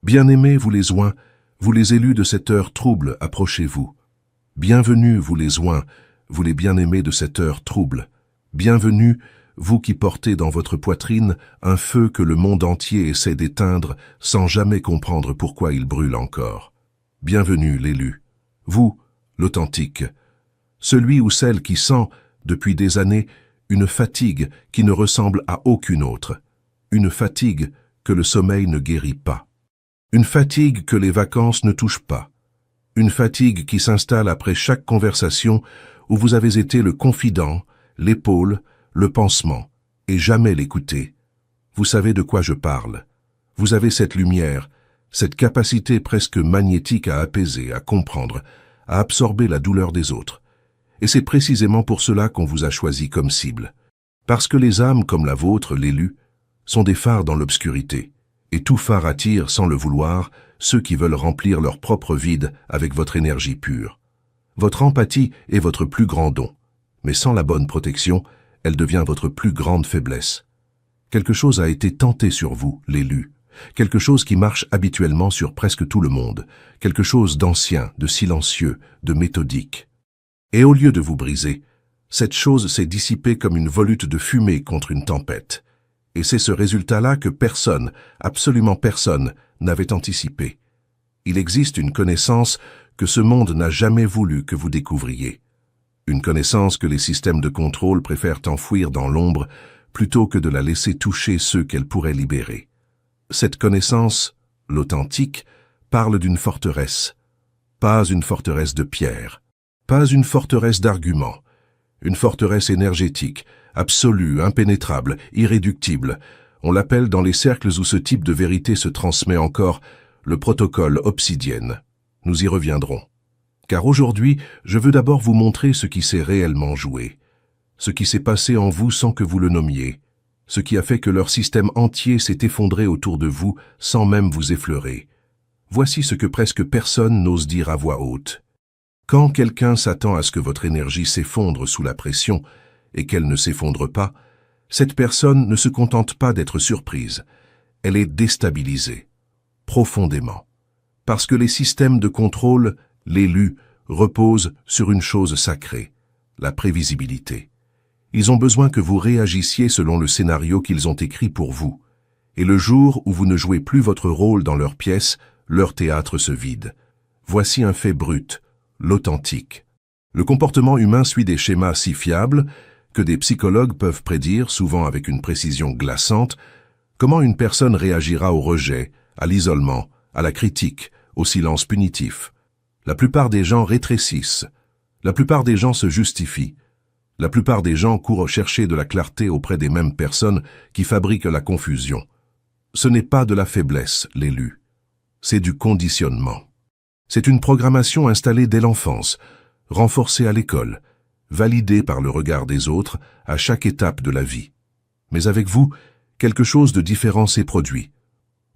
Bien-aimés, vous les oints, vous les élus de cette heure trouble, approchez-vous. Bienvenue, vous les oints, vous les bien-aimés de cette heure trouble. Bienvenue, vous qui portez dans votre poitrine un feu que le monde entier essaie d'éteindre sans jamais comprendre pourquoi il brûle encore. Bienvenue, l'élu. Vous, l'authentique. Celui ou celle qui sent, depuis des années, une fatigue qui ne ressemble à aucune autre. Une fatigue que le sommeil ne guérit pas. Une fatigue que les vacances ne touchent pas. Une fatigue qui s'installe après chaque conversation où vous avez été le confident, l'épaule, le pansement, et jamais l'écouter. Vous savez de quoi je parle. Vous avez cette lumière, cette capacité presque magnétique à apaiser, à comprendre, à absorber la douleur des autres. Et c'est précisément pour cela qu'on vous a choisi comme cible. Parce que les âmes comme la vôtre, l'élu, sont des phares dans l'obscurité. Et tout phare attire, sans le vouloir, ceux qui veulent remplir leur propre vide avec votre énergie pure. Votre empathie est votre plus grand don, mais sans la bonne protection, elle devient votre plus grande faiblesse. Quelque chose a été tenté sur vous, l'élu, quelque chose qui marche habituellement sur presque tout le monde, quelque chose d'ancien, de silencieux, de méthodique. Et au lieu de vous briser, cette chose s'est dissipée comme une volute de fumée contre une tempête. Et c'est ce résultat-là que personne, absolument personne, n'avait anticipé. Il existe une connaissance que ce monde n'a jamais voulu que vous découvriez. Une connaissance que les systèmes de contrôle préfèrent enfouir dans l'ombre plutôt que de la laisser toucher ceux qu'elle pourrait libérer. Cette connaissance, l'authentique, parle d'une forteresse. Pas une forteresse de pierre, pas une forteresse d'arguments, une forteresse énergétique, absolue, impénétrable, irréductible. On l'appelle dans les cercles où ce type de vérité se transmet encore le protocole obsidienne. Nous y reviendrons. Car aujourd'hui, je veux d'abord vous montrer ce qui s'est réellement joué, ce qui s'est passé en vous sans que vous le nommiez, ce qui a fait que leur système entier s'est effondré autour de vous sans même vous effleurer. Voici ce que presque personne n'ose dire à voix haute. Quand quelqu'un s'attend à ce que votre énergie s'effondre sous la pression, et qu'elle ne s'effondre pas, cette personne ne se contente pas d'être surprise, elle est déstabilisée, profondément. Parce que les systèmes de contrôle, l'élu, reposent sur une chose sacrée, la prévisibilité. Ils ont besoin que vous réagissiez selon le scénario qu'ils ont écrit pour vous. Et le jour où vous ne jouez plus votre rôle dans leur pièce, leur théâtre se vide. Voici un fait brut, l'authentique. Le comportement humain suit des schémas si fiables que des psychologues peuvent prédire, souvent avec une précision glaçante, comment une personne réagira au rejet, à l'isolement, à la critique, au silence punitif. La plupart des gens rétrécissent, la plupart des gens se justifient, la plupart des gens courent chercher de la clarté auprès des mêmes personnes qui fabriquent la confusion. Ce n'est pas de la faiblesse, l'élu, c'est du conditionnement. C'est une programmation installée dès l'enfance, renforcée à l'école, validée par le regard des autres à chaque étape de la vie. Mais avec vous, quelque chose de différent s'est produit.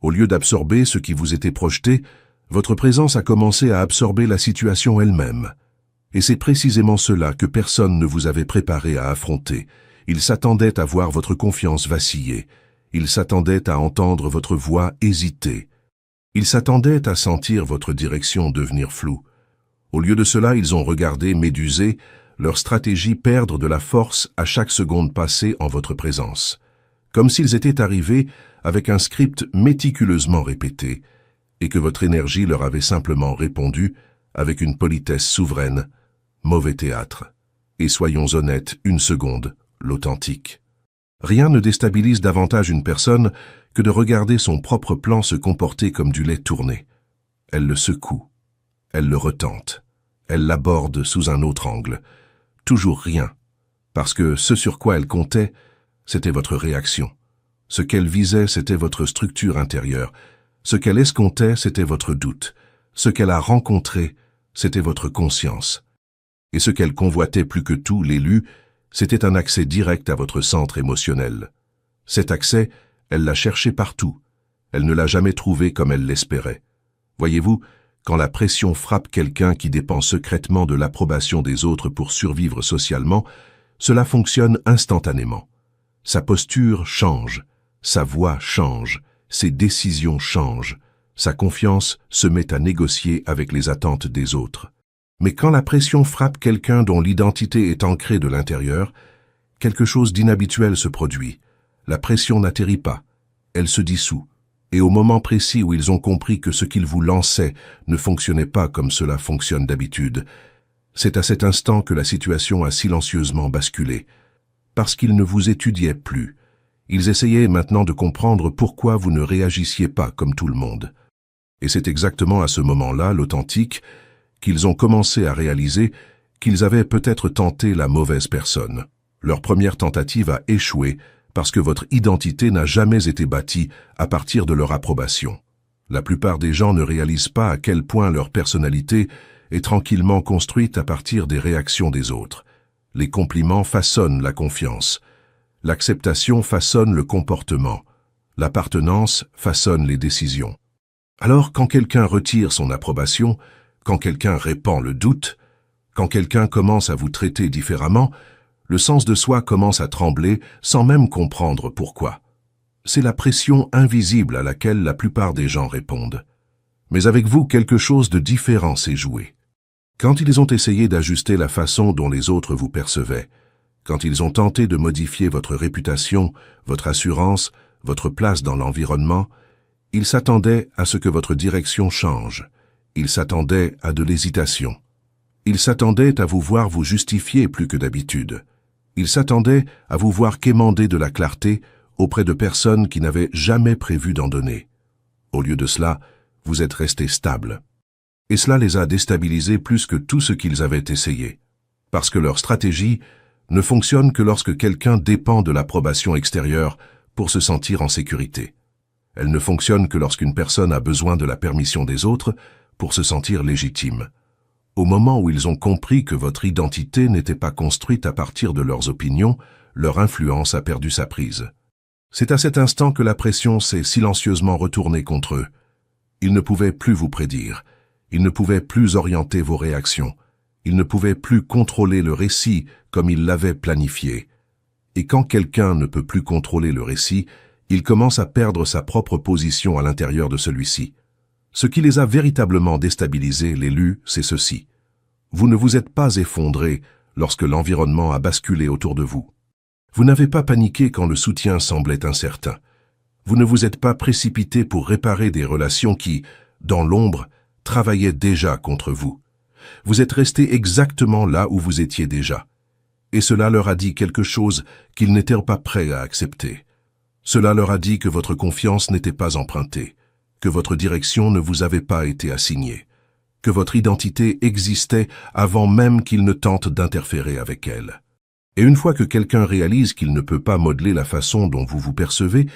Au lieu d'absorber ce qui vous était projeté, votre présence a commencé à absorber la situation elle-même. Et c'est précisément cela que personne ne vous avait préparé à affronter. Il s'attendait à voir votre confiance vaciller. Il s'attendait à entendre votre voix hésiter. Il s'attendait à sentir votre direction devenir floue. Au lieu de cela, ils ont regardé, médusés, leur stratégie perdre de la force à chaque seconde passée en votre présence. Comme s'ils étaient arrivés avec un script méticuleusement répété, et que votre énergie leur avait simplement répondu avec une politesse souveraine. Mauvais théâtre. Et soyons honnêtes, une seconde, l'authentique. Rien ne déstabilise davantage une personne que de regarder son propre plan se comporter comme du lait tourné. Elle le secoue, elle le retente, elle l'aborde sous un autre angle. Toujours rien, parce que ce sur quoi elle comptait, c'était votre réaction. Ce qu'elle visait, c'était votre structure intérieure. Ce qu'elle escomptait, c'était votre doute. Ce qu'elle a rencontré, c'était votre conscience. Et ce qu'elle convoitait plus que tout, l'élu, c'était un accès direct à votre centre émotionnel. Cet accès, elle l'a cherché partout. Elle ne l'a jamais trouvé comme elle l'espérait. Voyez-vous, quand la pression frappe quelqu'un qui dépend secrètement de l'approbation des autres pour survivre socialement, cela fonctionne instantanément. Sa posture change, sa voix change, ses décisions changent, Sa confiance se met à négocier avec les attentes des autres. Mais quand la pression frappe quelqu'un dont l'identité est ancrée de l'intérieur, quelque chose d'inhabituel se produit. La pression n'atterrit pas, elle se dissout. Et au moment précis où ils ont compris que ce qu'ils vous lançaient ne fonctionnait pas comme cela fonctionne d'habitude, c'est à cet instant que la situation a silencieusement basculé. Parce qu'ils ne vous étudiaient plus. Ils essayaient maintenant de comprendre pourquoi vous ne réagissiez pas comme tout le monde. Et c'est exactement à ce moment-là, l'authentique, qu'ils ont commencé à réaliser qu'ils avaient peut-être tenté la mauvaise personne. Leur première tentative a échoué parce que votre identité n'a jamais été bâtie à partir de leur approbation. La plupart des gens ne réalisent pas à quel point leur personnalité est tranquillement construite à partir des réactions des autres. Les compliments façonnent la confiance. L'acceptation façonne le comportement. L'appartenance façonne les décisions. Alors, quand quelqu'un retire son approbation, quand quelqu'un répand le doute, quand quelqu'un commence à vous traiter différemment, le sens de soi commence à trembler sans même comprendre pourquoi. C'est la pression invisible à laquelle la plupart des gens répondent. Mais avec vous, quelque chose de différent s'est joué. Quand ils ont essayé d'ajuster la façon dont les autres vous percevaient, quand ils ont tenté de modifier votre réputation, votre assurance, votre place dans l'environnement, ils s'attendaient à ce que votre direction change. Ils s'attendaient à de l'hésitation. Ils s'attendaient à vous voir vous justifier plus que d'habitude. Ils s'attendaient à vous voir quémander de la clarté auprès de personnes qui n'avaient jamais prévu d'en donner. Au lieu de cela, vous êtes resté stable. Et cela les a déstabilisés plus que tout ce qu'ils avaient essayé. Parce que leur stratégie ne fonctionne que lorsque quelqu'un dépend de l'approbation extérieure pour se sentir en sécurité. Elle ne fonctionne que lorsqu'une personne a besoin de la permission des autres pour se sentir légitime. Au moment où ils ont compris que votre identité n'était pas construite à partir de leurs opinions, leur influence a perdu sa prise. C'est à cet instant que la pression s'est silencieusement retournée contre eux. Ils ne pouvaient plus vous prédire. Ils ne pouvaient plus orienter vos réactions. Ils ne pouvaient plus contrôler le récit comme ils l'avaient planifié. Et quand quelqu'un ne peut plus contrôler le récit, il commence à perdre sa propre position à l'intérieur de celui-ci. Ce qui les a véritablement déstabilisés, l'élu, c'est ceci. Vous ne vous êtes pas effondré lorsque l'environnement a basculé autour de vous. Vous n'avez pas paniqué quand le soutien semblait incertain. Vous ne vous êtes pas précipité pour réparer des relations qui, dans l'ombre, travaillaient déjà contre vous. Vous êtes resté exactement là où vous étiez déjà. Et cela leur a dit quelque chose qu'ils n'étaient pas prêts à accepter. Cela leur a dit que votre confiance n'était pas empruntée, que votre direction ne vous avait pas été assignée, que votre identité existait avant même qu'ils ne tentent d'interférer avec elle. Et une fois que quelqu'un réalise qu'il ne peut pas modeler la façon dont vous vous percevez,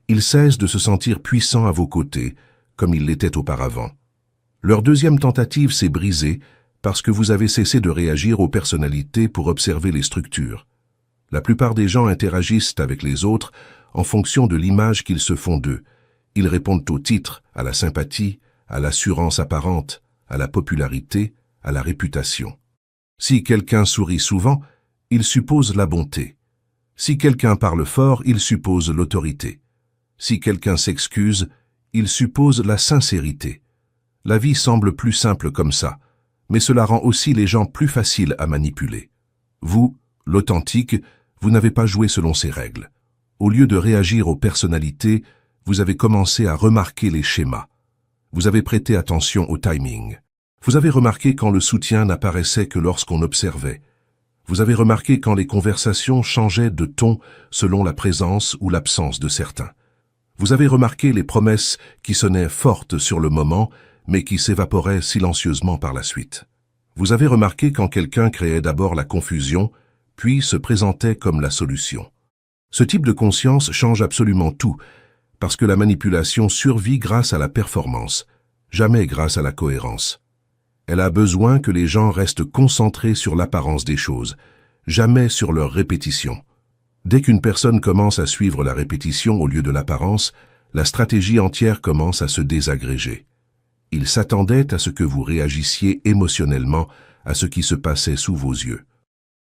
il cesse de se sentir puissant à vos côtés, comme il l'était auparavant. Leur deuxième tentative s'est brisée parce que vous avez cessé de réagir aux personnalités pour observer les structures. La plupart des gens interagissent avec les autres en fonction de l'image qu'ils se font d'eux. Ils répondent au titre, à la sympathie, à l'assurance apparente, à la popularité, à la réputation. Si quelqu'un sourit souvent, il suppose la bonté. Si quelqu'un parle fort, il suppose l'autorité. Si quelqu'un s'excuse, il suppose la sincérité. La vie semble plus simple comme ça, mais cela rend aussi les gens plus faciles à manipuler. Vous, l'authentique, vous n'avez pas joué selon ces règles. Au lieu de réagir aux personnalités, vous avez commencé à remarquer les schémas. Vous avez prêté attention au timing. Vous avez remarqué quand le soutien n'apparaissait que lorsqu'on observait. Vous avez remarqué quand les conversations changeaient de ton selon la présence ou l'absence de certains. Vous avez remarqué les promesses qui sonnaient fortes sur le moment, mais qui s'évaporaient silencieusement par la suite. Vous avez remarqué quand quelqu'un créait d'abord la confusion, puis se présentait comme la solution. Ce type de conscience change absolument tout, parce que la manipulation survit grâce à la performance, jamais grâce à la cohérence. Elle a besoin que les gens restent concentrés sur l'apparence des choses, jamais sur leur répétition. Dès qu'une personne commence à suivre la répétition au lieu de l'apparence, la stratégie entière commence à se désagréger. Ils s'attendaient à ce que vous réagissiez émotionnellement à ce qui se passait sous vos yeux.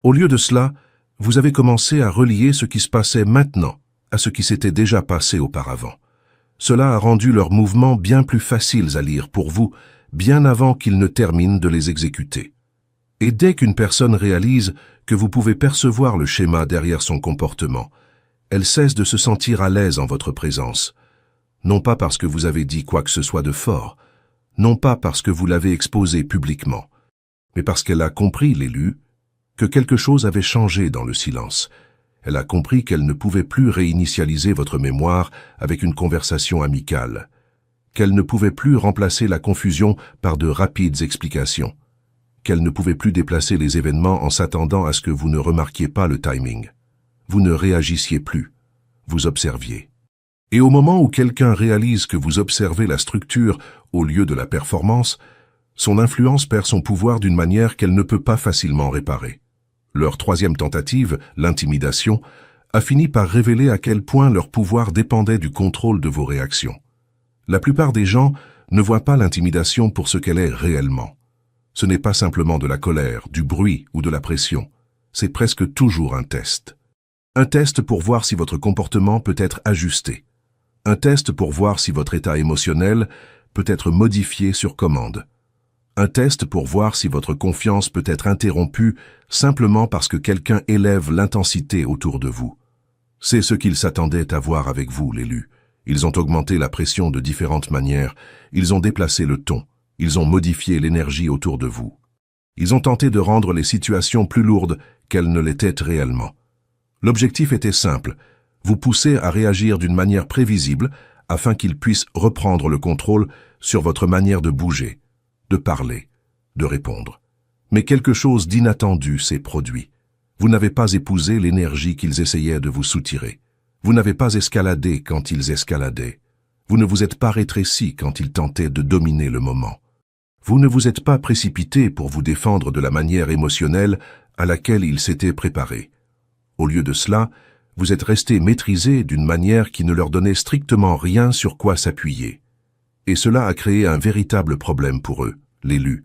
Au lieu de cela, vous avez commencé à relier ce qui se passait maintenant à ce qui s'était déjà passé auparavant. Cela a rendu leurs mouvements bien plus faciles à lire pour vous, bien avant qu'ils ne terminent de les exécuter. Et dès qu'une personne réalise que vous pouvez percevoir le schéma derrière son comportement, elle cesse de se sentir à l'aise en votre présence. Non pas parce que vous avez dit quoi que ce soit de fort, non pas parce que vous l'avez exposé publiquement, mais parce qu'elle a compris, l'élu, que quelque chose avait changé dans le silence. Elle a compris qu'elle ne pouvait plus réinitialiser votre mémoire avec une conversation amicale, qu'elle ne pouvait plus remplacer la confusion par de rapides explications, qu'elle ne pouvait plus déplacer les événements en s'attendant à ce que vous ne remarquiez pas le timing. Vous ne réagissiez plus, vous observiez. Et au moment où quelqu'un réalise que vous observez la structure au lieu de la performance, son influence perd son pouvoir d'une manière qu'elle ne peut pas facilement réparer. Leur troisième tentative, l'intimidation, a fini par révéler à quel point leur pouvoir dépendait du contrôle de vos réactions. La plupart des gens ne voient pas l'intimidation pour ce qu'elle est réellement. Ce n'est pas simplement de la colère, du bruit ou de la pression. C'est presque toujours un test. Un test pour voir si votre comportement peut être ajusté. Un test pour voir si votre état émotionnel peut être modifié sur commande. Un test pour voir si votre confiance peut être interrompue simplement parce que quelqu'un élève l'intensité autour de vous. C'est ce qu'ils s'attendaient à voir avec vous, l'élu. Ils ont augmenté la pression de différentes manières, ils ont déplacé le ton, ils ont modifié l'énergie autour de vous. Ils ont tenté de rendre les situations plus lourdes qu'elles ne l'étaient réellement. L'objectif était simple, vous pousser à réagir d'une manière prévisible afin qu'ils puissent reprendre le contrôle sur votre manière de bouger, de parler, de répondre. Mais quelque chose d'inattendu s'est produit. Vous n'avez pas épousé l'énergie qu'ils essayaient de vous soutirer. Vous n'avez pas escaladé quand ils escaladaient. Vous ne vous êtes pas rétréci quand ils tentaient de dominer le moment. Vous ne vous êtes pas précipité pour vous défendre de la manière émotionnelle à laquelle ils s'étaient préparés. Au lieu de cela, vous êtes resté maîtrisé d'une manière qui ne leur donnait strictement rien sur quoi s'appuyer. Et cela a créé un véritable problème pour eux, l'élu.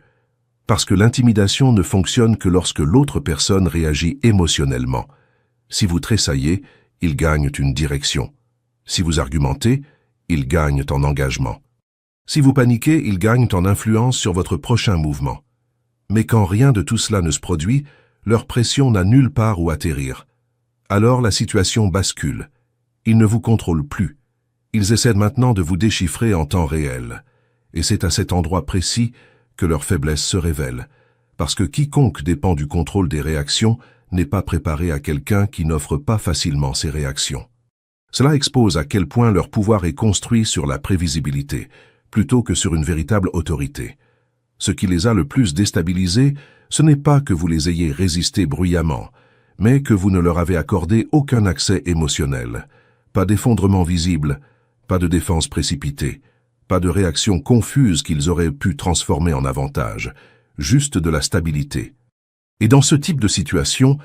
Parce que l'intimidation ne fonctionne que lorsque l'autre personne réagit émotionnellement. Si vous tressaillez, ils gagnent une direction. Si vous argumentez, ils gagnent en engagement. Si vous paniquez, ils gagnent en influence sur votre prochain mouvement. Mais quand rien de tout cela ne se produit, leur pression n'a nulle part où atterrir. Alors la situation bascule. Ils ne vous contrôlent plus. Ils essaient maintenant de vous déchiffrer en temps réel. Et c'est à cet endroit précis que leur faiblesse se révèle. Parce que quiconque dépend du contrôle des réactions n'est pas préparé à quelqu'un qui n'offre pas facilement ses réactions. Cela expose à quel point leur pouvoir est construit sur la prévisibilité, plutôt que sur une véritable autorité. Ce qui les a le plus déstabilisés, ce n'est pas que vous les ayez résistés bruyamment, mais que vous ne leur avez accordé aucun accès émotionnel, pas d'effondrement visible, pas de défense précipitée, pas de réaction confuse qu'ils auraient pu transformer en avantage, juste de la stabilité. Et dans ce type de situation,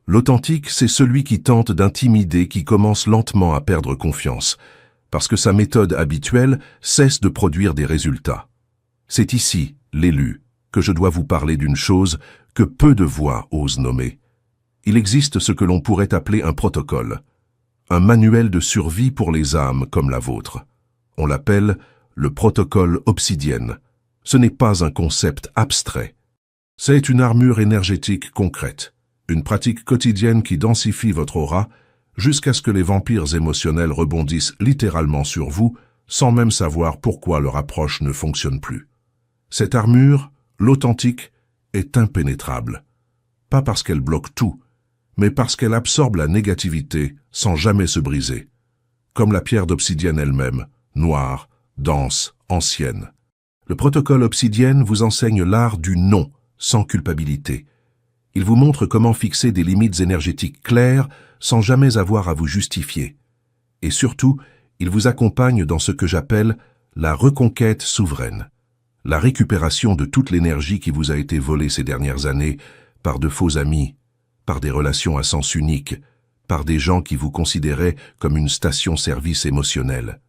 l'authentique, c'est celui qui tente d'intimider, qui commence lentement à perdre confiance, parce que sa méthode habituelle cesse de produire des résultats. C'est ici, l'élu, que je dois vous parler d'une chose que peu de voix osent nommer. Il existe ce que l'on pourrait appeler un protocole, un manuel de survie pour les âmes comme la vôtre. On l'appelle le protocole obsidienne. Ce n'est pas un concept abstrait. C'est une armure énergétique concrète, une pratique quotidienne qui densifie votre aura jusqu'à ce que les vampires émotionnels rebondissent littéralement sur vous sans même savoir pourquoi leur approche ne fonctionne plus. Cette armure, l'authentique, est impénétrable. Pas parce qu'elle bloque tout, mais parce qu'elle absorbe la négativité sans jamais se briser. Comme la pierre d'obsidienne elle-même, noire, dense, ancienne. Le protocole obsidienne vous enseigne l'art du non, sans culpabilité. Il vous montre comment fixer des limites énergétiques claires sans jamais avoir à vous justifier. Et surtout, il vous accompagne dans ce que j'appelle la reconquête souveraine, la récupération de toute l'énergie qui vous a été volée ces dernières années par de faux amis, par des relations à sens unique, par des gens qui vous considéraient comme une station-service émotionnelle.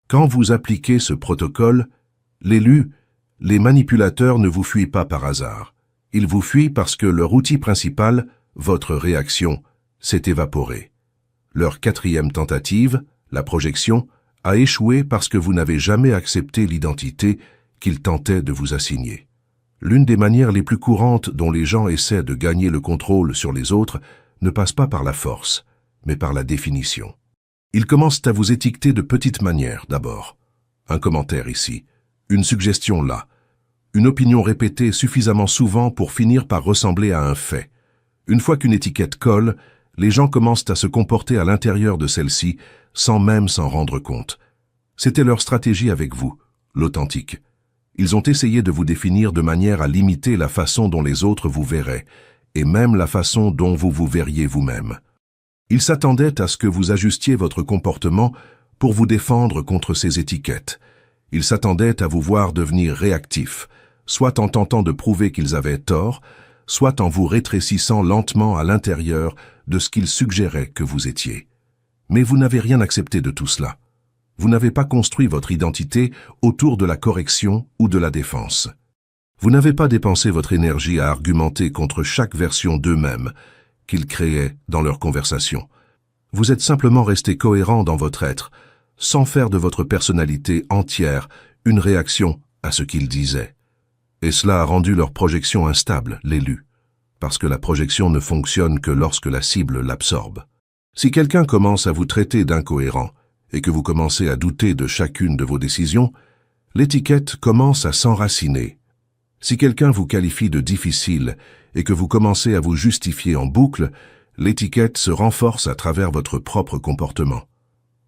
Quand vous appliquez ce protocole, l'élu, les manipulateurs ne vous fuient pas par hasard. Ils vous fuient parce que leur outil principal, votre réaction, s'est évaporé. Leur quatrième tentative, la projection, a échoué parce que vous n'avez jamais accepté l'identité qu'il tentait de vous assigner. L'une des manières les plus courantes dont les gens essaient de gagner le contrôle sur les autres ne passe pas par la force, mais par la définition. Ils commencent à vous étiqueter de petites manières d'abord. Un commentaire ici, une suggestion là, une opinion répétée suffisamment souvent pour finir par ressembler à un fait. Une fois qu'une étiquette colle, les gens commencent à se comporter à l'intérieur de celle-ci sans même s'en rendre compte. C'était leur stratégie avec vous, l'authentique. Ils ont essayé de vous définir de manière à limiter la façon dont les autres vous verraient, et même la façon dont vous vous verriez vous-même. Ils s'attendaient à ce que vous ajustiez votre comportement pour vous défendre contre ces étiquettes. Ils s'attendaient à vous voir devenir réactif, soit en tentant de prouver qu'ils avaient tort, soit en vous rétrécissant lentement à l'intérieur de ce qu'ils suggéraient que vous étiez. Mais vous n'avez rien accepté de tout cela. Vous n'avez pas construit votre identité autour de la correction ou de la défense. Vous n'avez pas dépensé votre énergie à argumenter contre chaque version d'eux-mêmes qu'ils créaient dans leur conversation. Vous êtes simplement resté cohérent dans votre être, sans faire de votre personnalité entière une réaction à ce qu'ils disaient. Et cela a rendu leur projection instable, l'élu, parce que la projection ne fonctionne que lorsque la cible l'absorbe. Si quelqu'un commence à vous traiter d'incohérent et que vous commencez à douter de chacune de vos décisions, l'étiquette commence à s'enraciner. Si quelqu'un vous qualifie de difficile et que vous commencez à vous justifier en boucle, l'étiquette se renforce à travers votre propre comportement.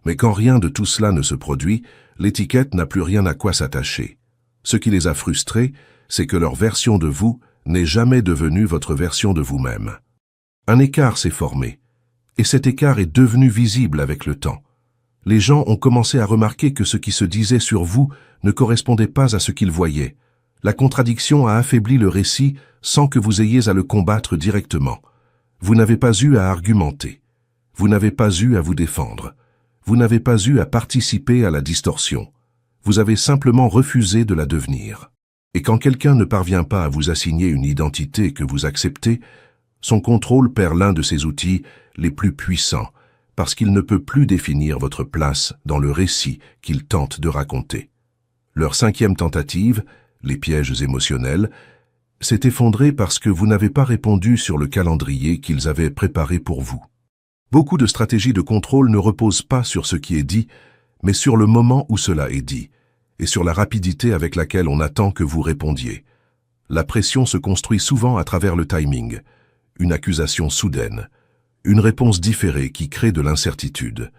Mais quand rien de tout cela ne se produit, l'étiquette n'a plus rien à quoi s'attacher. Ce qui les a frustrés, c'est que leur version de vous n'est jamais devenue votre version de vous-même. Un écart s'est formé, et cet écart est devenu visible avec le temps. Les gens ont commencé à remarquer que ce qui se disait sur vous ne correspondait pas à ce qu'ils voyaient. La contradiction a affaibli le récit sans que vous ayez à le combattre directement. Vous n'avez pas eu à argumenter. Vous n'avez pas eu à vous défendre. Vous n'avez pas eu à participer à la distorsion. Vous avez simplement refusé de la devenir. Et quand quelqu'un ne parvient pas à vous assigner une identité que vous acceptez, son contrôle perd l'un de ses outils les plus puissants, parce qu'il ne peut plus définir votre place dans le récit qu'il tente de raconter. Leur 5e tentative, les pièges émotionnels, s'est effondrée parce que vous n'avez pas répondu sur le calendrier qu'ils avaient préparé pour vous. Beaucoup de stratégies de contrôle ne reposent pas sur ce qui est dit, mais sur le moment où cela est dit, et sur la rapidité avec laquelle on attend que vous répondiez. La pression se construit souvent à travers le timing, une accusation soudaine, une réponse différée qui crée de l'incertitude,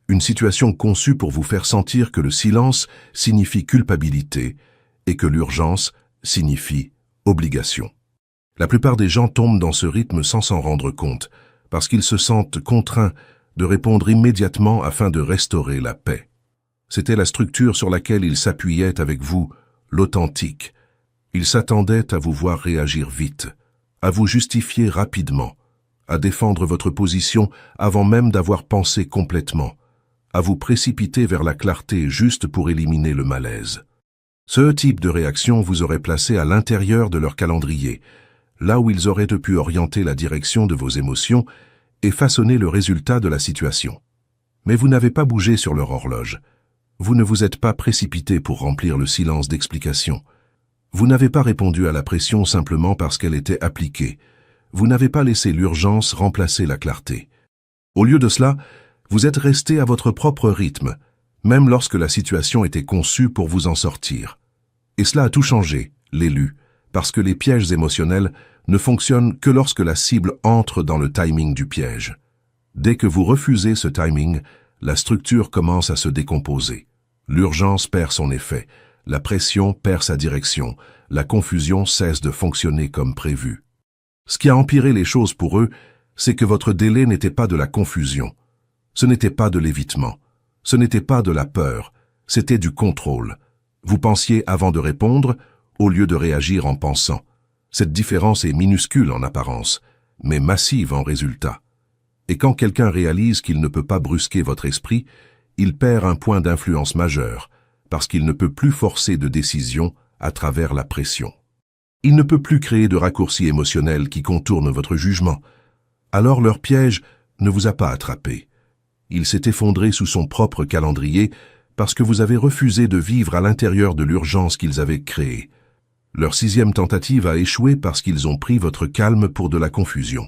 une situation conçue pour vous faire sentir que le silence signifie culpabilité et que l'urgence signifie obligation. La plupart des gens tombent dans ce rythme sans s'en rendre compte, parce qu'ils se sentent contraints de répondre immédiatement afin de restaurer la paix. C'était la structure sur laquelle ils s'appuyaient avec vous, l'authentique. Ils s'attendaient à vous voir réagir vite, à vous justifier rapidement, à défendre votre position avant même d'avoir pensé complètement, à vous précipiter vers la clarté juste pour éliminer le malaise. Ce type de réaction vous aurait placé à l'intérieur de leur calendrier, là où ils auraient pu orienter la direction de vos émotions et façonner le résultat de la situation. Mais vous n'avez pas bougé sur leur horloge. Vous ne vous êtes pas précipité pour remplir le silence d'explication. Vous n'avez pas répondu à la pression simplement parce qu'elle était appliquée. Vous n'avez pas laissé l'urgence remplacer la clarté. Au lieu de cela, vous êtes resté à votre propre rythme, même lorsque la situation était conçue pour vous en sortir. Et cela a tout changé, l'élu, parce que les pièges émotionnels ne fonctionnent que lorsque la cible entre dans le timing du piège. Dès que vous refusez ce timing, la structure commence à se décomposer. L'urgence perd son effet, la pression perd sa direction, la confusion cesse de fonctionner comme prévu. Ce qui a empiré les choses pour eux, c'est que votre délai n'était pas de la confusion. Ce n'était pas de l'évitement. Ce n'était pas de la peur. C'était du contrôle. Vous pensiez avant de répondre, au lieu de réagir en pensant. Cette différence est minuscule en apparence, mais massive en résultat. Et quand quelqu'un réalise qu'il ne peut pas brusquer votre esprit, il perd un point d'influence majeur, parce qu'il ne peut plus forcer de décision à travers la pression. Il ne peut plus créer de raccourcis émotionnels qui contournent votre jugement. Alors leur piège ne vous a pas attrapé. Il s'est effondré sous son propre calendrier parce que vous avez refusé de vivre à l'intérieur de l'urgence qu'ils avaient créée. Leur 6e tentative a échoué parce qu'ils ont pris votre calme pour de la confusion.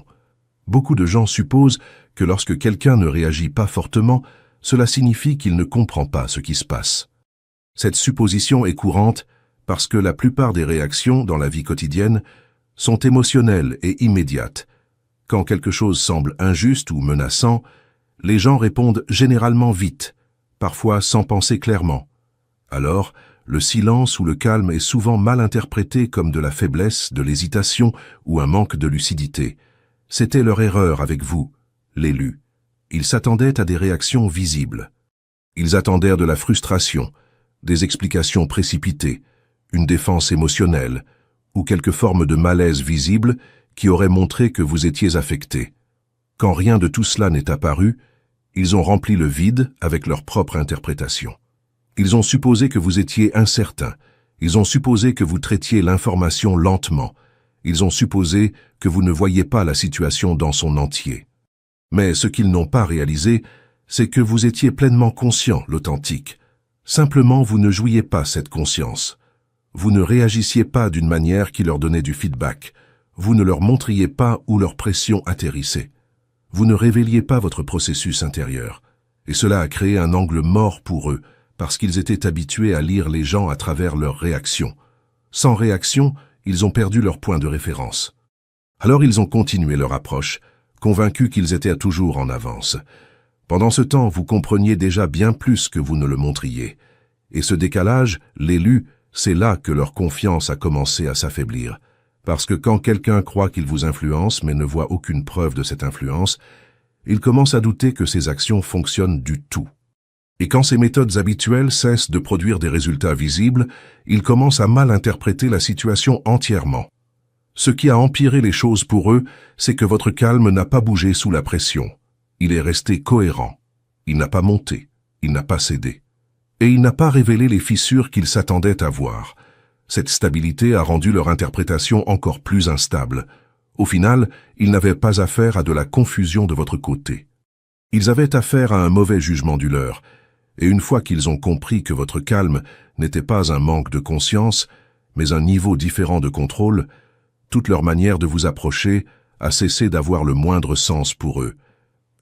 Beaucoup de gens supposent que lorsque quelqu'un ne réagit pas fortement, cela signifie qu'il ne comprend pas ce qui se passe. Cette supposition est courante parce que la plupart des réactions dans la vie quotidienne sont émotionnelles et immédiates. Quand quelque chose semble injuste ou menaçant, les gens répondent généralement vite, parfois sans penser clairement. Alors, le silence ou le calme est souvent mal interprété comme de la faiblesse, de l'hésitation ou un manque de lucidité. C'était leur erreur avec vous, l'élu. Ils s'attendaient à des réactions visibles. Ils attendaient de la frustration, des explications précipitées, une défense émotionnelle ou quelque forme de malaise visible qui aurait montré que vous étiez affecté. Quand rien de tout cela n'est apparu, ils ont rempli le vide avec leur propre interprétation. Ils ont supposé que vous étiez incertain. Ils ont supposé que vous traitiez l'information lentement. Ils ont supposé que vous ne voyiez pas la situation dans son entier. Mais ce qu'ils n'ont pas réalisé, c'est que vous étiez pleinement conscient, l'authentique. Simplement, vous ne jouiez pas cette conscience. Vous ne réagissiez pas d'une manière qui leur donnait du feedback. Vous ne leur montriez pas où leur pression atterrissait. Vous ne révéliez pas votre processus intérieur. Et cela a créé un angle mort pour eux, parce qu'ils étaient habitués à lire les gens à travers leurs réactions. Sans réaction, ils ont perdu leur point de référence. Alors ils ont continué leur approche, convaincus qu'ils étaient toujours en avance. Pendant ce temps, vous compreniez déjà bien plus que vous ne le montriez. Et ce décalage, l'élu, c'est là que leur confiance a commencé à s'affaiblir. Parce que quand quelqu'un croit qu'il vous influence mais ne voit aucune preuve de cette influence, il commence à douter que ses actions fonctionnent du tout. Et quand ces méthodes habituelles cessent de produire des résultats visibles, il commence à mal interpréter la situation entièrement. Ce qui a empiré les choses pour eux, c'est que votre calme n'a pas bougé sous la pression. Il est resté cohérent. Il n'a pas monté. Il n'a pas cédé. Et il n'a pas révélé les fissures qu'ils s'attendaient à voir. Cette stabilité a rendu leur interprétation encore plus instable. Au final, ils n'avaient pas affaire à de la confusion de votre côté. Ils avaient affaire à un mauvais jugement du leur. Et une fois qu'ils ont compris que votre calme n'était pas un manque de conscience, mais un niveau différent de contrôle, toute leur manière de vous approcher a cessé d'avoir le moindre sens pour eux.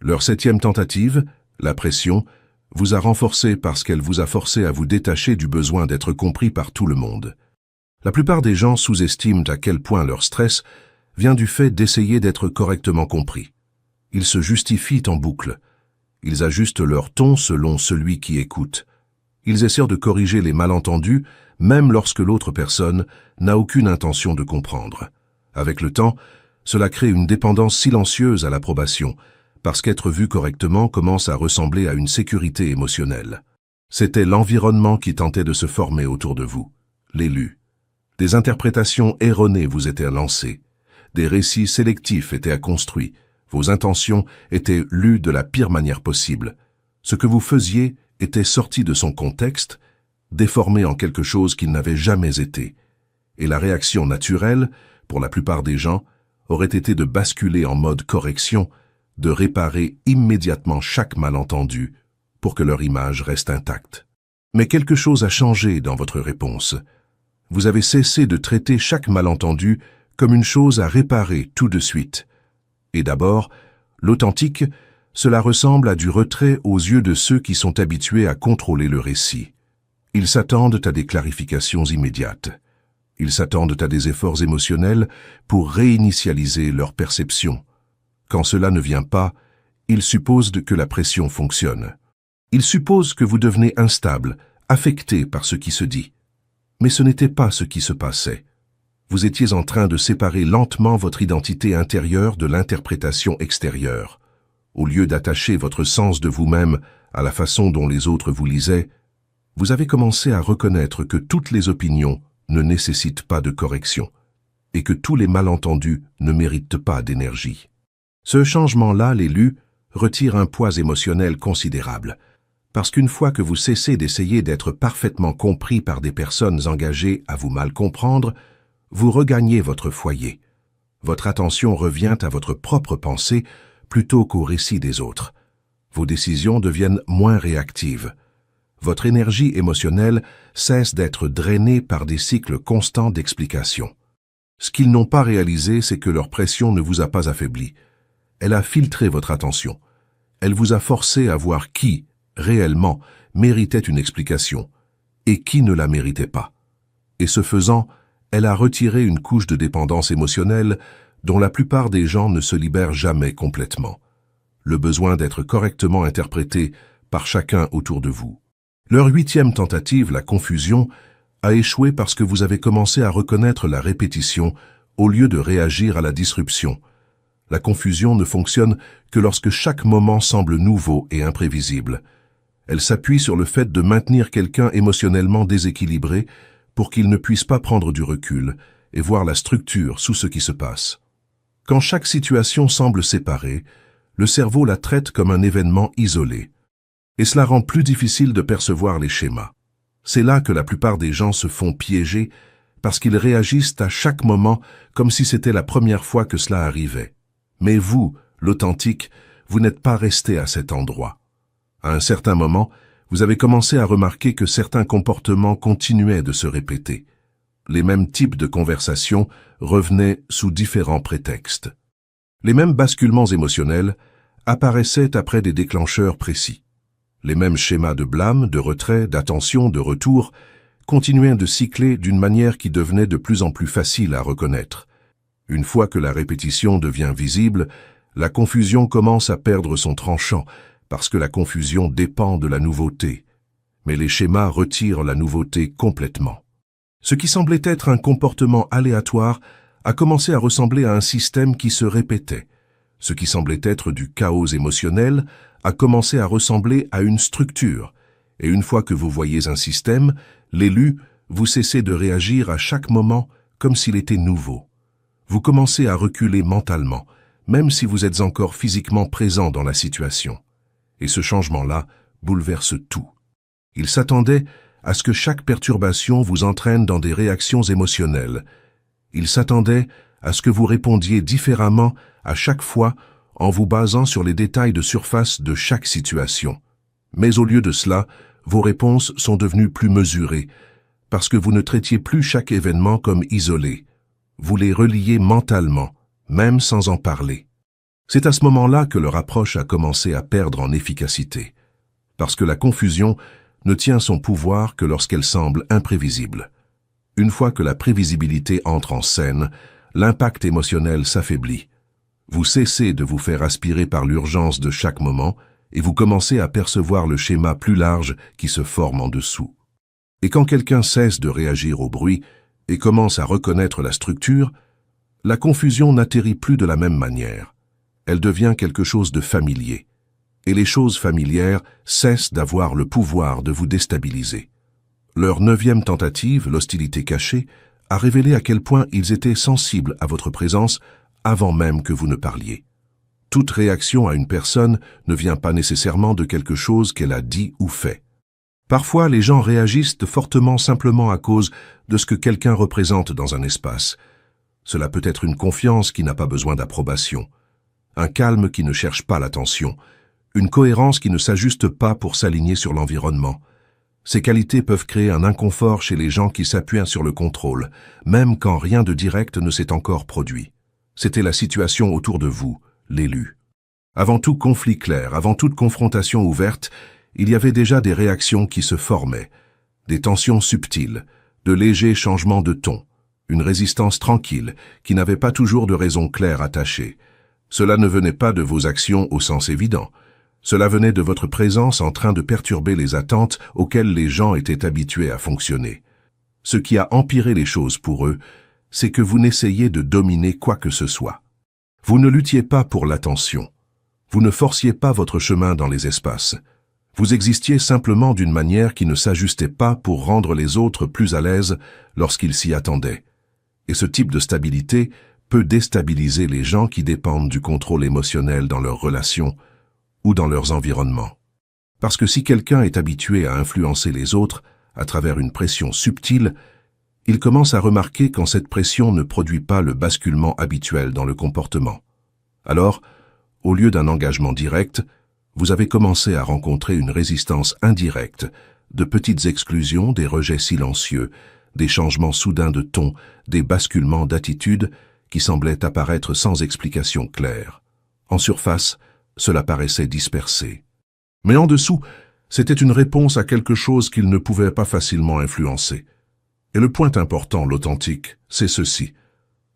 Leur 7e tentative, la pression, vous a renforcé parce qu'elle vous a forcé à vous détacher du besoin d'être compris par tout le monde. La plupart des gens sous-estiment à quel point leur stress vient du fait d'essayer d'être correctement compris. Ils se justifient en boucle. Ils ajustent leur ton selon celui qui écoute. Ils essaient de corriger les malentendus, même lorsque l'autre personne n'a aucune intention de comprendre. Avec le temps, cela crée une dépendance silencieuse à l'approbation, parce qu'être vu correctement commence à ressembler à une sécurité émotionnelle. C'était l'environnement qui tentait de se former autour de vous, l'élu. Des interprétations erronées vous étaient lancées, des récits sélectifs étaient construits, vos intentions étaient lues de la pire manière possible. Ce que vous faisiez était sorti de son contexte, déformé en quelque chose qu'il n'avait jamais été. Et la réaction naturelle, pour la plupart des gens, aurait été de basculer en mode correction, de réparer immédiatement chaque malentendu pour que leur image reste intacte. Mais quelque chose a changé dans votre réponse. Vous avez cessé de traiter chaque malentendu comme une chose à réparer tout de suite. Et d'abord, l'authentique, cela ressemble à du retrait aux yeux de ceux qui sont habitués à contrôler le récit. Ils s'attendent à des clarifications immédiates. Ils s'attendent à des efforts émotionnels pour réinitialiser leur perception. Quand cela ne vient pas, ils supposent que la pression fonctionne. Ils supposent que vous devenez instable, affecté par ce qui se dit. Mais ce n'était pas ce qui se passait. Vous étiez en train de séparer lentement votre identité intérieure de l'interprétation extérieure. Au lieu d'attacher votre sens de vous-même à la façon dont les autres vous lisaient, vous avez commencé à reconnaître que toutes les opinions ne nécessitent pas de correction et que tous les malentendus ne méritent pas d'énergie. Ce changement-là, l'élu, retire un poids émotionnel considérable, parce qu'une fois que vous cessez d'essayer d'être parfaitement compris par des personnes engagées à vous mal comprendre, vous regagnez votre foyer. Votre attention revient à votre propre pensée plutôt qu'au récit des autres. Vos décisions deviennent moins réactives. Votre énergie émotionnelle cesse d'être drainée par des cycles constants d'explication. Ce qu'ils n'ont pas réalisé, c'est que leur pression ne vous a pas affaibli. Elle a filtré votre attention. Elle vous a forcé à voir qui, réellement, méritait une explication et qui ne la méritait pas. Et ce faisant, elle a retiré une couche de dépendance émotionnelle dont la plupart des gens ne se libèrent jamais complètement. Le besoin d'être correctement interprété par chacun autour de vous. Leur 8e tentative, la confusion, a échoué parce que vous avez commencé à reconnaître la répétition au lieu de réagir à la disruption. La confusion ne fonctionne que lorsque chaque moment semble nouveau et imprévisible. Elle s'appuie sur le fait de maintenir quelqu'un émotionnellement déséquilibré pour qu'il ne puisse pas prendre du recul et voir la structure sous ce qui se passe. Quand chaque situation semble séparée, le cerveau la traite comme un événement isolé. Et cela rend plus difficile de percevoir les schémas. C'est là que la plupart des gens se font piéger parce qu'ils réagissent à chaque moment comme si c'était la première fois que cela arrivait. Mais vous, l'authentique, vous n'êtes pas resté à cet endroit. À un certain moment, vous avez commencé à remarquer que certains comportements continuaient de se répéter. Les mêmes types de conversations revenaient sous différents prétextes. Les mêmes basculements émotionnels apparaissaient après des déclencheurs précis. Les mêmes schémas de blâme, de retrait, d'attention, de retour continuaient de cycler d'une manière qui devenait de plus en plus facile à reconnaître. Une fois que la répétition devient visible, la confusion commence à perdre son tranchant, parce que la confusion dépend de la nouveauté. Mais les schémas retirent la nouveauté complètement. Ce qui semblait être un comportement aléatoire a commencé à ressembler à un système qui se répétait. Ce qui semblait être du chaos émotionnel a commencé à ressembler à une structure. Et une fois que vous voyez un système, l'élu, vous cessez de réagir à chaque moment comme s'il était nouveau. Vous commencez à reculer mentalement, même si vous êtes encore physiquement présent dans la situation. Et ce changement-là bouleverse tout. Il s'attendait à ce que chaque perturbation vous entraîne dans des réactions émotionnelles. Il s'attendait à ce que vous répondiez différemment à chaque fois en vous basant sur les détails de surface de chaque situation. Mais au lieu de cela, vos réponses sont devenues plus mesurées, parce que vous ne traitiez plus chaque événement comme isolé. Vous les reliez mentalement, même sans en parler. C'est à ce moment-là que leur approche a commencé à perdre en efficacité, parce que la confusion ne tient son pouvoir que lorsqu'elle semble imprévisible. Une fois que la prévisibilité entre en scène, l'impact émotionnel s'affaiblit. Vous cessez de vous faire aspirer par l'urgence de chaque moment et vous commencez à percevoir le schéma plus large qui se forme en dessous. Et quand quelqu'un cesse de réagir au bruit et commence à reconnaître la structure, la confusion n'atterrit plus de la même manière. Elle devient quelque chose de familier. Et les choses familières cessent d'avoir le pouvoir de vous déstabiliser. Leur 9e tentative, l'hostilité cachée, a révélé à quel point ils étaient sensibles à votre présence avant même que vous ne parliez. Toute réaction à une personne ne vient pas nécessairement de quelque chose qu'elle a dit ou fait. Parfois, les gens réagissent fortement simplement à cause de ce que quelqu'un représente dans un espace. Cela peut être une confiance qui n'a pas besoin d'approbation, un calme qui ne cherche pas l'attention, une cohérence qui ne s'ajuste pas pour s'aligner sur l'environnement. Ces qualités peuvent créer un inconfort chez les gens qui s'appuient sur le contrôle, même quand rien de direct ne s'est encore produit. C'était la situation autour de vous, l'élu. Avant tout conflit clair, avant toute confrontation ouverte, il y avait déjà des réactions qui se formaient, des tensions subtiles, de légers changements de ton, une résistance tranquille qui n'avait pas toujours de raison claire attachée. Cela ne venait pas de vos actions au sens évident. Cela venait de votre présence en train de perturber les attentes auxquelles les gens étaient habitués à fonctionner. Ce qui a empiré les choses pour eux, c'est que vous n'essayiez de dominer quoi que ce soit. Vous ne luttiez pas pour l'attention. Vous ne forciez pas votre chemin dans les espaces. Vous existiez simplement d'une manière qui ne s'ajustait pas pour rendre les autres plus à l'aise lorsqu'ils s'y attendaient. Et ce type de stabilité peut déstabiliser les gens qui dépendent du contrôle émotionnel dans leurs relations ou dans leurs environnements. Parce que si quelqu'un est habitué à influencer les autres à travers une pression subtile, il commence à remarquer quand cette pression ne produit pas le basculement habituel dans le comportement. Alors, au lieu d'un engagement direct, vous avez commencé à rencontrer une résistance indirecte de petites exclusions, des rejets silencieux, des changements soudains de ton, des basculements d'attitude qui semblaient apparaître sans explication claire. En surface, cela paraissait dispersé. Mais en dessous, c'était une réponse à quelque chose qu'il ne pouvait pas facilement influencer. Et le point important, l'authentique, c'est ceci.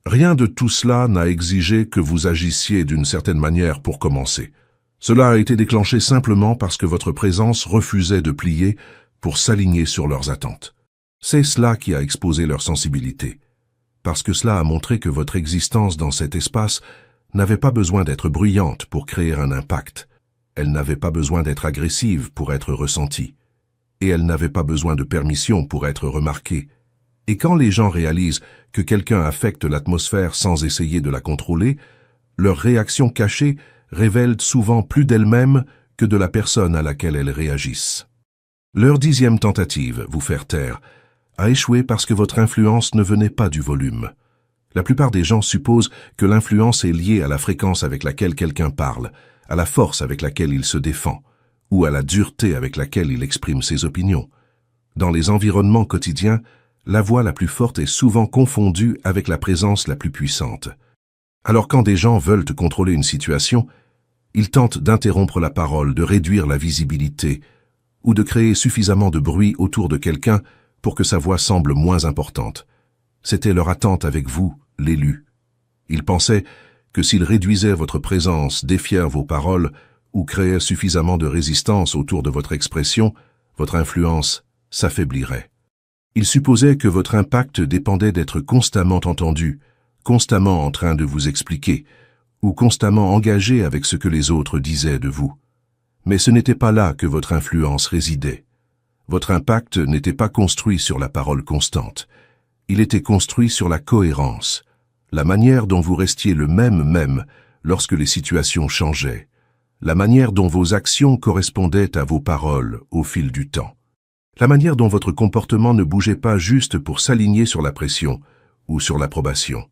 Rien de tout cela n'a exigé que vous agissiez d'une certaine manière pour commencer. Cela a été déclenché simplement parce que votre présence refusait de plier pour s'aligner sur leurs attentes. C'est cela qui a exposé leur sensibilité, parce que cela a montré que votre existence dans cet espace n'avait pas besoin d'être bruyante pour créer un impact. Elle n'avait pas besoin d'être agressive pour être ressentie. Et elle n'avait pas besoin de permission pour être remarquée. Et quand les gens réalisent que quelqu'un affecte l'atmosphère sans essayer de la contrôler, leurs réactions cachées révèlent souvent plus d'elles-mêmes que de la personne à laquelle elles réagissent. Leur 10e tentative, vous faire taire, a échoué parce que votre influence ne venait pas du volume. La plupart des gens supposent que l'influence est liée à la fréquence avec laquelle quelqu'un parle, à la force avec laquelle il se défend, ou à la dureté avec laquelle il exprime ses opinions. Dans les environnements quotidiens, la voix la plus forte est souvent confondue avec la présence la plus puissante. Alors quand des gens veulent contrôler une situation, ils tentent d'interrompre la parole, de réduire la visibilité, ou de créer suffisamment de bruit autour de quelqu'un pour que sa voix semble moins importante. C'était leur attente avec vous, l'élu. Ils pensaient que s'ils réduisaient votre présence, défiaient vos paroles ou créaient suffisamment de résistance autour de votre expression, votre influence s'affaiblirait. Ils supposaient que votre impact dépendait d'être constamment entendu, constamment en train de vous expliquer, ou constamment engagé avec ce que les autres disaient de vous. Mais ce n'était pas là que votre influence résidait. Votre impact n'était pas construit sur la parole constante. Il était construit sur la cohérence, la manière dont vous restiez le même lorsque les situations changeaient, la manière dont vos actions correspondaient à vos paroles au fil du temps, la manière dont votre comportement ne bougeait pas juste pour s'aligner sur la pression ou sur l'approbation.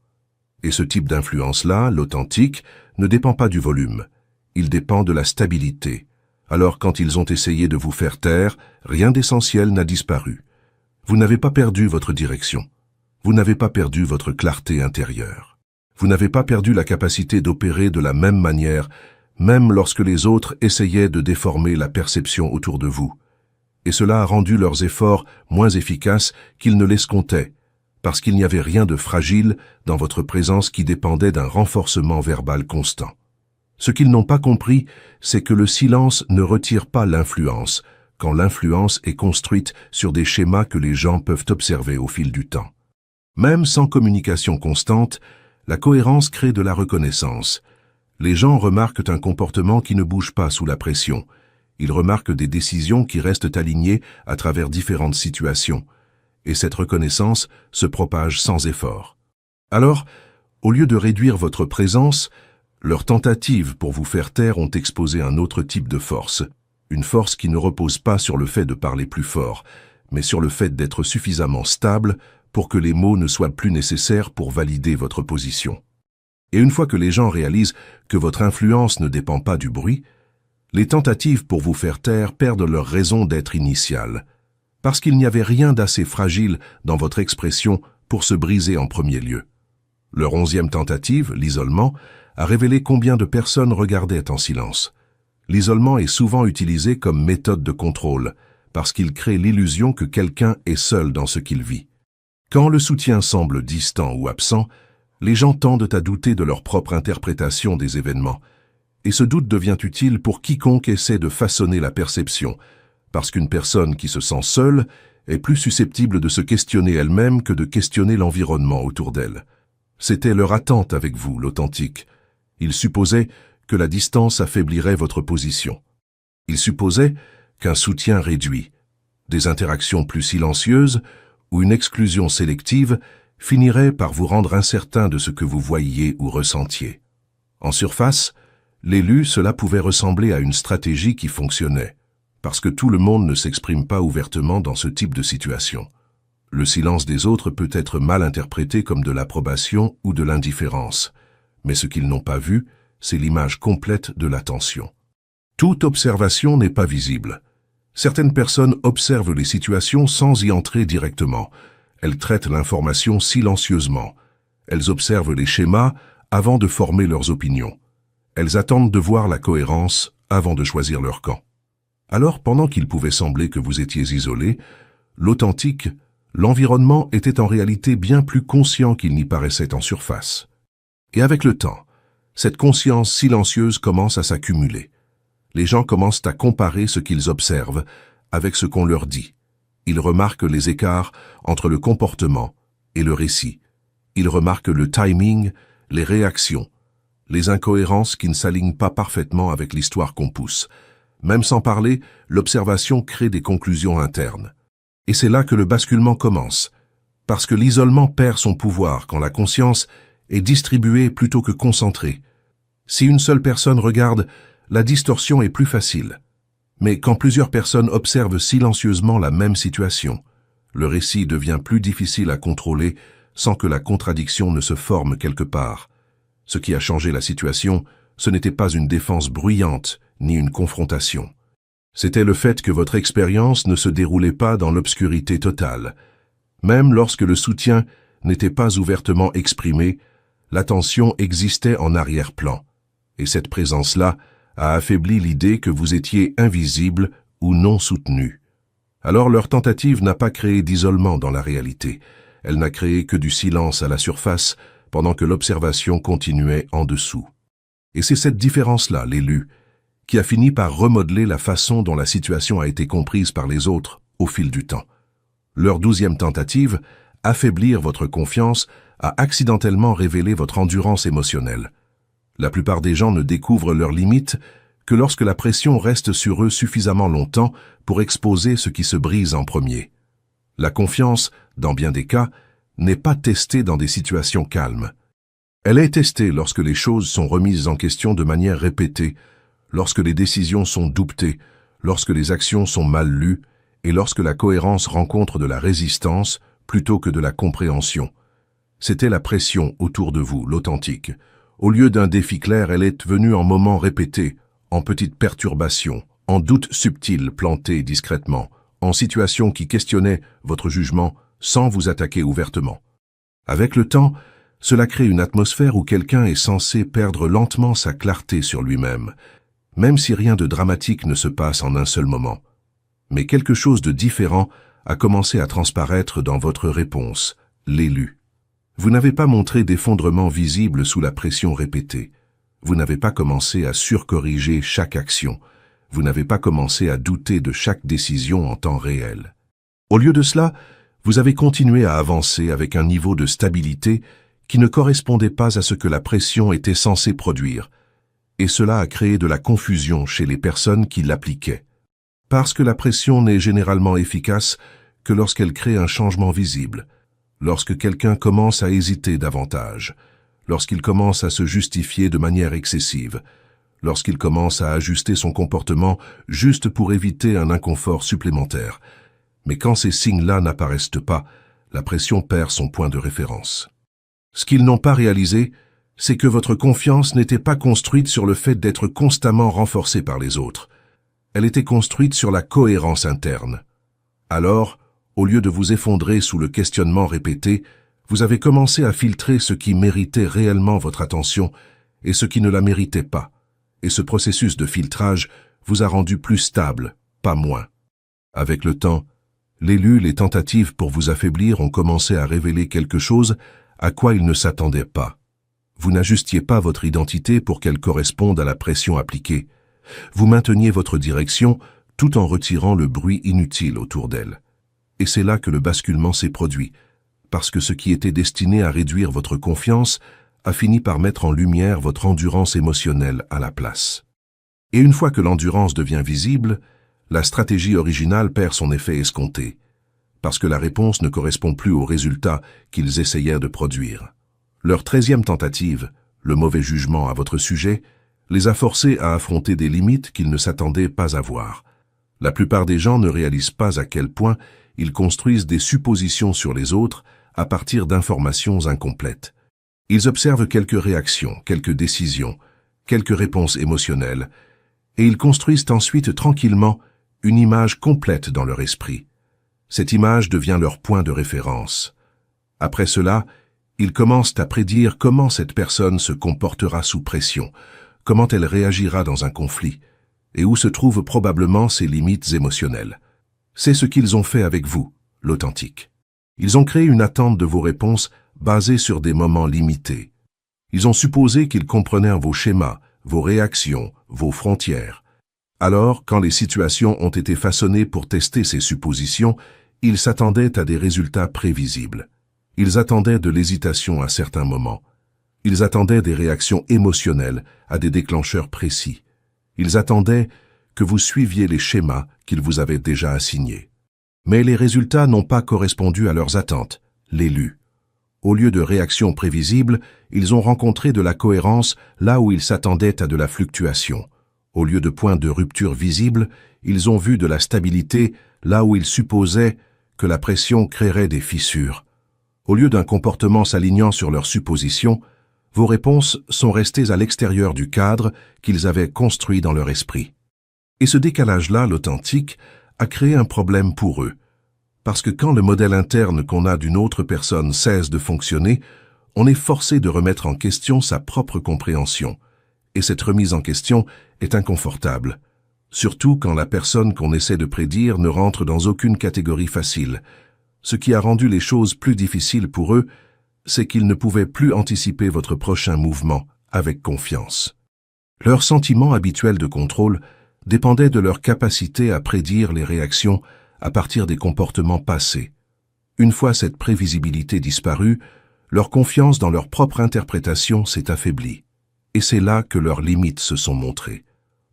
Et ce type d'influence-là, l'authentique, ne dépend pas du volume, il dépend de la stabilité. Alors quand ils ont essayé de vous faire taire, rien d'essentiel n'a disparu. Vous n'avez pas perdu votre direction. Vous n'avez pas perdu votre clarté intérieure. Vous n'avez pas perdu la capacité d'opérer de la même manière, même lorsque les autres essayaient de déformer la perception autour de vous. Et cela a rendu leurs efforts moins efficaces qu'ils ne l'escomptaient, parce qu'il n'y avait rien de fragile dans votre présence qui dépendait d'un renforcement verbal constant. Ce qu'ils n'ont pas compris, c'est que le silence ne retire pas l'influence, quand l'influence est construite sur des schémas que les gens peuvent observer au fil du temps. Même sans communication constante, la cohérence crée de la reconnaissance. Les gens remarquent un comportement qui ne bouge pas sous la pression. Ils remarquent des décisions qui restent alignées à travers différentes situations. Et cette reconnaissance se propage sans effort. Alors, au lieu de réduire votre présence, leurs tentatives pour vous faire taire ont exposé un autre type de force. Une force qui ne repose pas sur le fait de parler plus fort, mais sur le fait d'être suffisamment stable pour que les mots ne soient plus nécessaires pour valider votre position. Et une fois que les gens réalisent que votre influence ne dépend pas du bruit, les tentatives pour vous faire taire perdent leur raison d'être initiale, parce qu'il n'y avait rien d'assez fragile dans votre expression pour se briser en premier lieu. Leur 11e tentative, l'isolement, a révélé combien de personnes regardaient en silence. L'isolement est souvent utilisé comme méthode de contrôle, parce qu'il crée l'illusion que quelqu'un est seul dans ce qu'il vit. Quand le soutien semble distant ou absent, les gens tendent à douter de leur propre interprétation des événements, et ce doute devient utile pour quiconque essaie de façonner la perception, parce qu'une personne qui se sent seule est plus susceptible de se questionner elle-même que de questionner l'environnement autour d'elle. C'était leur attente avec vous, l'authentique. Ils supposaient que la distance affaiblirait votre position. Ils supposaient qu'un soutien réduit, des interactions plus silencieuses ou une exclusion sélective finirait par vous rendre incertain de ce que vous voyiez ou ressentiez. En surface, l'élu, cela pouvait ressembler à une stratégie qui fonctionnait, parce que tout le monde ne s'exprime pas ouvertement dans ce type de situation. Le silence des autres peut être mal interprété comme de l'approbation ou de l'indifférence, mais ce qu'ils n'ont pas vu, c'est l'image complète de l'attention. Toute observation n'est pas visible, Certaines personnes observent les situations sans y entrer directement. Elles traitent l'information silencieusement. Elles observent les schémas avant de former leurs opinions. Elles attendent de voir la cohérence avant de choisir leur camp. Alors, pendant qu'il pouvait sembler que vous étiez isolé, l'authentique, l'environnement était en réalité bien plus conscient qu'il n'y paraissait en surface. Et avec le temps, cette conscience silencieuse commence à s'accumuler. Les gens commencent à comparer ce qu'ils observent avec ce qu'on leur dit. Ils remarquent les écarts entre le comportement et le récit. Ils remarquent le timing, les réactions, les incohérences qui ne s'alignent pas parfaitement avec l'histoire qu'on pousse. Même sans parler, l'observation crée des conclusions internes. Et c'est là que le basculement commence, parce que l'isolement perd son pouvoir quand la conscience est distribuée plutôt que concentrée. Si une seule personne regarde, la distorsion est plus facile. Mais quand plusieurs personnes observent silencieusement la même situation, le récit devient plus difficile à contrôler sans que la contradiction ne se forme quelque part. Ce qui a changé la situation, ce n'était pas une défense bruyante ni une confrontation. C'était le fait que votre expérience ne se déroulait pas dans l'obscurité totale. Même lorsque le soutien n'était pas ouvertement exprimé, l'attention existait en arrière-plan. Et cette présence-là a affaibli l'idée que vous étiez invisible ou non soutenu. Alors leur tentative n'a pas créé d'isolement dans la réalité. Elle n'a créé que du silence à la surface pendant que l'observation continuait en dessous. Et c'est cette différence-là, l'élu, qui a fini par remodeler la façon dont la situation a été comprise par les autres au fil du temps. Leur 12e tentative, affaiblir votre confiance, a accidentellement révélé votre endurance émotionnelle. La plupart des gens ne découvrent leurs limites que lorsque la pression reste sur eux suffisamment longtemps pour exposer ce qui se brise en premier. La confiance, dans bien des cas, n'est pas testée dans des situations calmes. Elle est testée lorsque les choses sont remises en question de manière répétée, lorsque les décisions sont doutées, lorsque les actions sont mal lues et lorsque la cohérence rencontre de la résistance plutôt que de la compréhension. C'était la pression autour de vous, l'authentique. Au lieu d'un défi clair, elle est venue en moments répétés, en petites perturbations, en doutes subtils plantés discrètement, en situations qui questionnaient votre jugement sans vous attaquer ouvertement. Avec le temps, cela crée une atmosphère où quelqu'un est censé perdre lentement sa clarté sur lui-même, même si rien de dramatique ne se passe en un seul moment. Mais quelque chose de différent a commencé à transparaître dans votre réponse, l'élu. Vous n'avez pas montré d'effondrement visible sous la pression répétée. Vous n'avez pas commencé à surcorriger chaque action. Vous n'avez pas commencé à douter de chaque décision en temps réel. Au lieu de cela, vous avez continué à avancer avec un niveau de stabilité qui ne correspondait pas à ce que la pression était censée produire. Et cela a créé de la confusion chez les personnes qui l'appliquaient. Parce que la pression n'est généralement efficace que lorsqu'elle crée un changement visible, lorsque quelqu'un commence à hésiter davantage, lorsqu'il commence à se justifier de manière excessive, lorsqu'il commence à ajuster son comportement juste pour éviter un inconfort supplémentaire. Mais quand ces signes-là n'apparaissent pas, la pression perd son point de référence. Ce qu'ils n'ont pas réalisé, c'est que votre confiance n'était pas construite sur le fait d'être constamment renforcée par les autres. Elle était construite sur la cohérence interne. Alors, au lieu de vous effondrer sous le questionnement répété, vous avez commencé à filtrer ce qui méritait réellement votre attention et ce qui ne la méritait pas. Et ce processus de filtrage vous a rendu plus stable, pas moins. Avec le temps, les tentatives pour vous affaiblir ont commencé à révéler quelque chose à quoi ils ne s'attendaient pas. Vous n'ajustiez pas votre identité pour qu'elle corresponde à la pression appliquée. Vous mainteniez votre direction tout en retirant le bruit inutile autour d'elle. Et c'est là que le basculement s'est produit, parce que ce qui était destiné à réduire votre confiance a fini par mettre en lumière votre endurance émotionnelle à la place. Et une fois que l'endurance devient visible, la stratégie originale perd son effet escompté, parce que la réponse ne correspond plus au résultat qu'ils essayèrent de produire. Leur 13e tentative, le mauvais jugement à votre sujet, les a forcés à affronter des limites qu'ils ne s'attendaient pas à voir. La plupart des gens ne réalisent pas à quel point ils construisent des suppositions sur les autres à partir d'informations incomplètes. Ils observent quelques réactions, quelques décisions, quelques réponses émotionnelles, et ils construisent ensuite tranquillement une image complète dans leur esprit. Cette image devient leur point de référence. Après cela, ils commencent à prédire comment cette personne se comportera sous pression, comment elle réagira dans un conflit, et où se trouvent probablement ses limites émotionnelles. C'est ce qu'ils ont fait avec vous, l'authentique. Ils ont créé une attente de vos réponses basée sur des moments limités. Ils ont supposé qu'ils comprenaient vos schémas, vos réactions, vos frontières. Alors, quand les situations ont été façonnées pour tester ces suppositions, ils s'attendaient à des résultats prévisibles. Ils attendaient de l'hésitation à certains moments. Ils attendaient des réactions émotionnelles à des déclencheurs précis. Ils attendaient que vous suiviez les schémas qu'ils vous avaient déjà assignés. Mais les résultats n'ont pas correspondu à leurs attentes, l'élu. Au lieu de réactions prévisibles, ils ont rencontré de la cohérence là où ils s'attendaient à de la fluctuation. Au lieu de points de rupture visibles, ils ont vu de la stabilité là où ils supposaient que la pression créerait des fissures. Au lieu d'un comportement s'alignant sur leurs suppositions, vos réponses sont restées à l'extérieur du cadre qu'ils avaient construit dans leur esprit. Et ce décalage-là, l'authentique, a créé un problème pour eux. Parce que quand le modèle interne qu'on a d'une autre personne cesse de fonctionner, on est forcé de remettre en question sa propre compréhension. Et cette remise en question est inconfortable. Surtout quand la personne qu'on essaie de prédire ne rentre dans aucune catégorie facile. Ce qui a rendu les choses plus difficiles pour eux, c'est qu'ils ne pouvaient plus anticiper votre prochain mouvement avec confiance. Leur sentiment habituel de contrôle dépendait de leur capacité à prédire les réactions à partir des comportements passés. Une fois cette prévisibilité disparue, leur confiance dans leur propre interprétation s'est affaiblie. Et c'est là que leurs limites se sont montrées.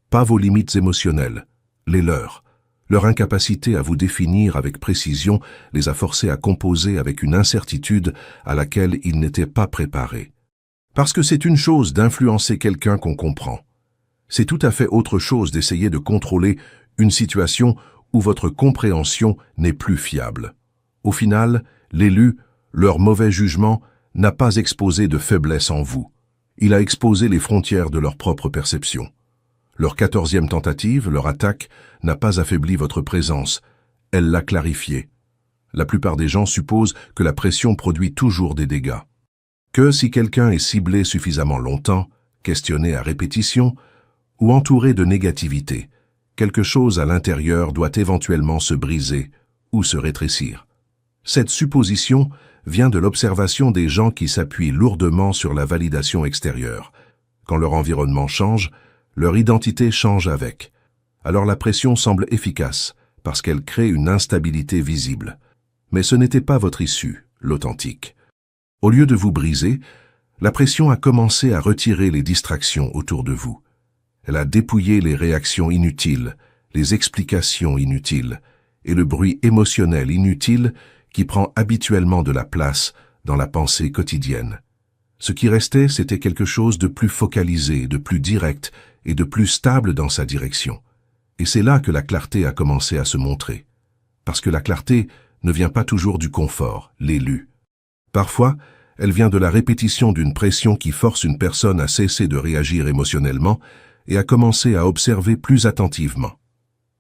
Pas vos limites émotionnelles, les leurs. Leur incapacité à vous définir avec précision les a forcés à composer avec une incertitude à laquelle ils n'étaient pas préparés. Parce que c'est une chose d'influencer quelqu'un qu'on comprend. C'est tout à fait autre chose d'essayer de contrôler une situation où votre compréhension n'est plus fiable. Au final, l'élu, leur mauvais jugement, n'a pas exposé de faiblesse en vous. Il a exposé les frontières de leur propre perception. Leur 14e tentative, leur attaque, n'a pas affaibli votre présence, elle l'a clarifiée. La plupart des gens supposent que la pression produit toujours des dégâts. Que si quelqu'un est ciblé suffisamment longtemps, questionné à répétition, ou entouré de négativité, quelque chose à l'intérieur doit éventuellement se briser ou se rétrécir. Cette supposition vient de l'observation des gens qui s'appuient lourdement sur la validation extérieure. Quand leur environnement change, leur identité change avec. Alors la pression semble efficace, parce qu'elle crée une instabilité visible. Mais ce n'était pas votre issue, l'authentique. Au lieu de vous briser, la pression a commencé à retirer les distractions autour de vous. Elle a dépouillé les réactions inutiles, les explications inutiles et le bruit émotionnel inutile qui prend habituellement de la place dans la pensée quotidienne. Ce qui restait, c'était quelque chose de plus focalisé, de plus direct et de plus stable dans sa direction. Et c'est là que la clarté a commencé à se montrer. Parce que la clarté ne vient pas toujours du confort, l'élu. Parfois, elle vient de la répétition d'une pression qui force une personne à cesser de réagir émotionnellement et à commencer à observer plus attentivement.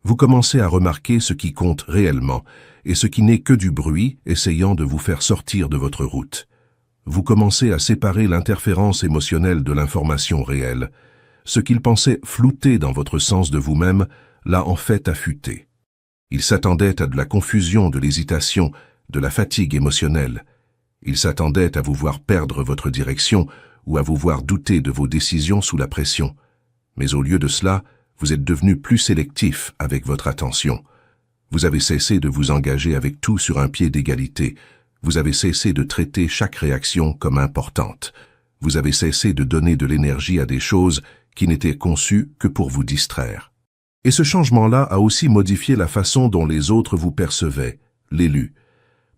Vous commencez à remarquer ce qui compte réellement et ce qui n'est que du bruit essayant de vous faire sortir de votre route. Vous commencez à séparer l'interférence émotionnelle de l'information réelle. Ce qu'il pensait flouter dans votre sens de vous-même l'a en fait affûté. Il s'attendait à de la confusion, de l'hésitation, de la fatigue émotionnelle. Il s'attendait à vous voir perdre votre direction ou à vous voir douter de vos décisions sous la pression. Mais au lieu de cela, vous êtes devenu plus sélectif avec votre attention. Vous avez cessé de vous engager avec tout sur un pied d'égalité. Vous avez cessé de traiter chaque réaction comme importante. Vous avez cessé de donner de l'énergie à des choses qui n'étaient conçues que pour vous distraire. Et ce changement-là a aussi modifié la façon dont les autres vous percevaient, l'élu.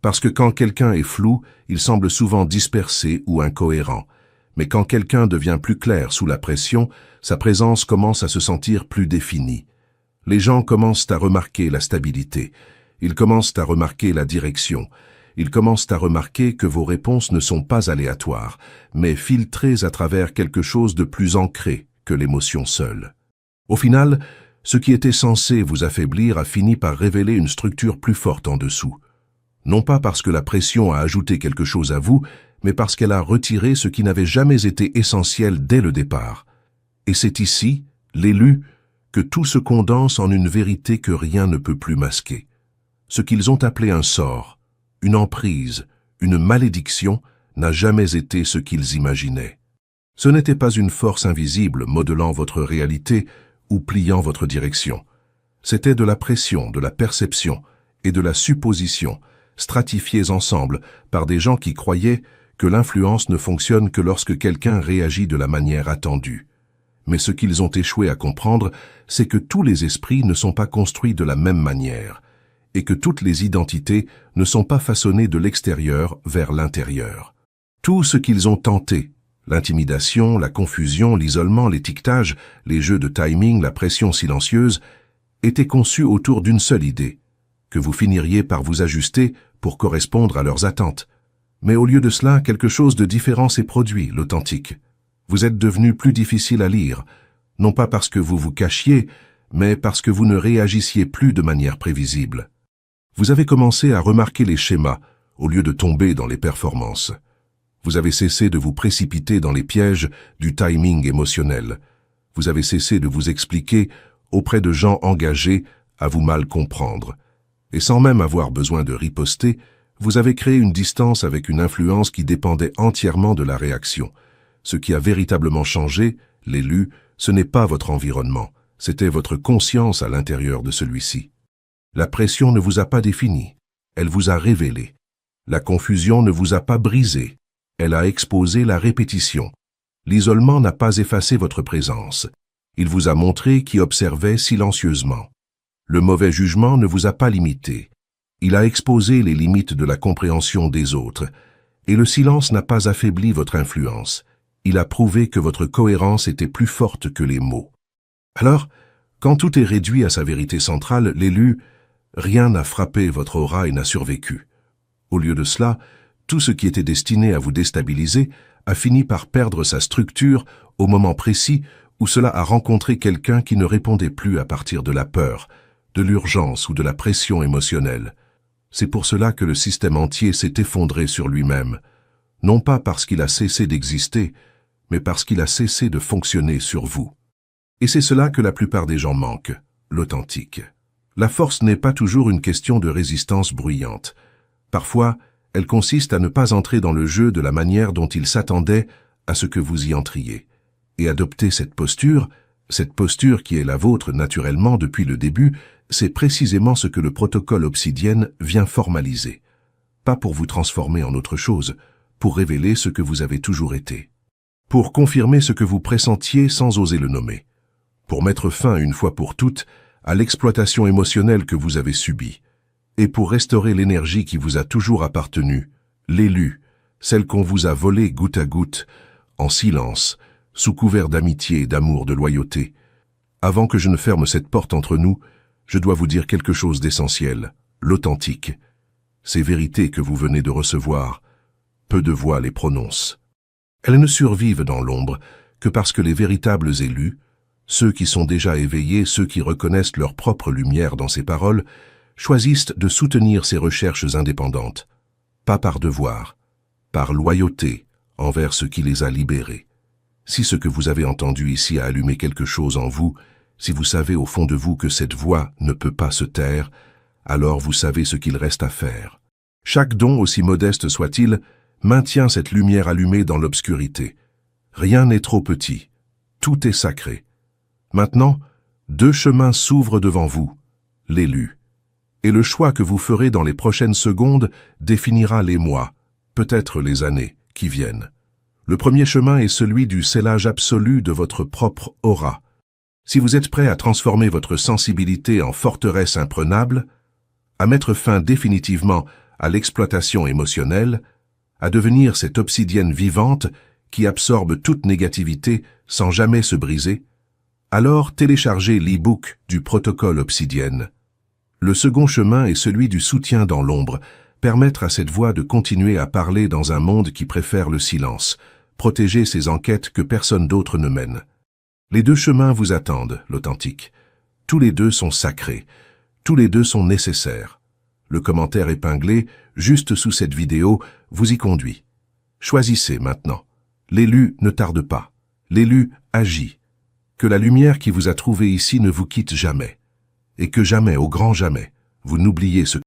Parce que quand quelqu'un est flou, il semble souvent dispersé ou incohérent. Mais quand quelqu'un devient plus clair sous la pression, sa présence commence à se sentir plus définie. Les gens commencent à remarquer la stabilité. Ils commencent à remarquer la direction. Ils commencent à remarquer que vos réponses ne sont pas aléatoires, mais filtrées à travers quelque chose de plus ancré que l'émotion seule. Au final, ce qui était censé vous affaiblir a fini par révéler une structure plus forte en dessous. Non pas parce que la pression a ajouté quelque chose à vous, mais parce qu'elle a retiré ce qui n'avait jamais été essentiel dès le départ. Et c'est ici, l'élu, que tout se condense en une vérité que rien ne peut plus masquer. Ce qu'ils ont appelé un sort, une emprise, une malédiction, n'a jamais été ce qu'ils imaginaient. Ce n'était pas une force invisible modelant votre réalité ou pliant votre direction. C'était de la pression, de la perception et de la supposition, stratifiées ensemble par des gens qui croyaient que l'influence ne fonctionne que lorsque quelqu'un réagit de la manière attendue. Mais ce qu'ils ont échoué à comprendre, c'est que tous les esprits ne sont pas construits de la même manière, et que toutes les identités ne sont pas façonnées de l'extérieur vers l'intérieur. Tout ce qu'ils ont tenté, l'intimidation, la confusion, l'isolement, l'étiquetage, les jeux de timing, la pression silencieuse, était conçu autour d'une seule idée, que vous finiriez par vous ajuster pour correspondre à leurs attentes. Mais au lieu de cela, quelque chose de différent s'est produit, l'authentique. Vous êtes devenu plus difficile à lire, non pas parce que vous vous cachiez, mais parce que vous ne réagissiez plus de manière prévisible. Vous avez commencé à remarquer les schémas, au lieu de tomber dans les performances. Vous avez cessé de vous précipiter dans les pièges du timing émotionnel. Vous avez cessé de vous expliquer auprès de gens engagés à vous mal comprendre. Et sans même avoir besoin de riposter, vous avez créé une distance avec une influence qui dépendait entièrement de la réaction. Ce qui a véritablement changé, l'élu, ce n'est pas votre environnement, c'était votre conscience à l'intérieur de celui-ci. La pression ne vous a pas défini, elle vous a révélé. La confusion ne vous a pas brisé, elle a exposé la répétition. L'isolement n'a pas effacé votre présence, il vous a montré qui observait silencieusement. Le mauvais jugement ne vous a pas limité, il a exposé les limites de la compréhension des autres, et le silence n'a pas affaibli votre influence. Il a prouvé que votre cohérence était plus forte que les mots. Alors, quand tout est réduit à sa vérité centrale, l'élu, rien n'a frappé votre aura et n'a survécu. Au lieu de cela, tout ce qui était destiné à vous déstabiliser a fini par perdre sa structure au moment précis où cela a rencontré quelqu'un qui ne répondait plus à partir de la peur, de l'urgence ou de la pression émotionnelle. C'est pour cela que le système entier s'est effondré sur lui-même, non pas parce qu'il a cessé d'exister, mais parce qu'il a cessé de fonctionner sur vous. Et c'est cela que la plupart des gens manquent, l'authentique. La force n'est pas toujours une question de résistance bruyante. Parfois, elle consiste à ne pas entrer dans le jeu de la manière dont il s'attendait à ce que vous y entriez. Et adopter cette posture qui est la vôtre naturellement depuis le début, c'est précisément ce que le protocole obsidienne vient formaliser. Pas pour vous transformer en autre chose, pour révéler ce que vous avez toujours été. Pour confirmer ce que vous pressentiez sans oser le nommer. Pour mettre fin une fois pour toutes à l'exploitation émotionnelle que vous avez subie. Et pour restaurer l'énergie qui vous a toujours appartenu, l'élu, celle qu'on vous a volée goutte à goutte, en silence, sous couvert d'amitié, d'amour, de loyauté. Avant que je ne ferme cette porte entre nous, je dois vous dire quelque chose d'essentiel, l'authentique. Ces vérités que vous venez de recevoir, peu de voix les prononcent. Elles ne survivent dans l'ombre que parce que les véritables élus, ceux qui sont déjà éveillés, ceux qui reconnaissent leur propre lumière dans ces paroles, choisissent de soutenir ces recherches indépendantes, pas par devoir, par loyauté envers ce qui les a libérés. Si ce que vous avez entendu ici a allumé quelque chose en vous, si vous savez au fond de vous que cette voix ne peut pas se taire, alors vous savez ce qu'il reste à faire. Chaque don, aussi modeste soit-il, maintient cette lumière allumée dans l'obscurité. Rien n'est trop petit, tout est sacré. Maintenant, deux chemins s'ouvrent devant vous, l'élu. Et le choix que vous ferez dans les prochaines secondes définira les mois, peut-être les années, qui viennent. Le premier chemin est celui du scellage absolu de votre propre aura. Si vous êtes prêt à transformer votre sensibilité en forteresse imprenable, à mettre fin définitivement à l'exploitation émotionnelle, à devenir cette obsidienne vivante qui absorbe toute négativité sans jamais se briser, alors téléchargez l'e-book du protocole obsidienne. Le second chemin est celui du soutien dans l'ombre, permettre à cette voix de continuer à parler dans un monde qui préfère le silence, protéger ces enquêtes que personne d'autre ne mène. Les deux chemins vous attendent, l'authentique. Tous les deux sont sacrés. Tous les deux sont nécessaires. Le commentaire épinglé, juste sous cette vidéo, vous y conduit. Choisissez maintenant. L'élu ne tarde pas. L'élu agit. Que la lumière qui vous a trouvé ici ne vous quitte jamais. Et que jamais, au grand jamais, vous n'oubliez ce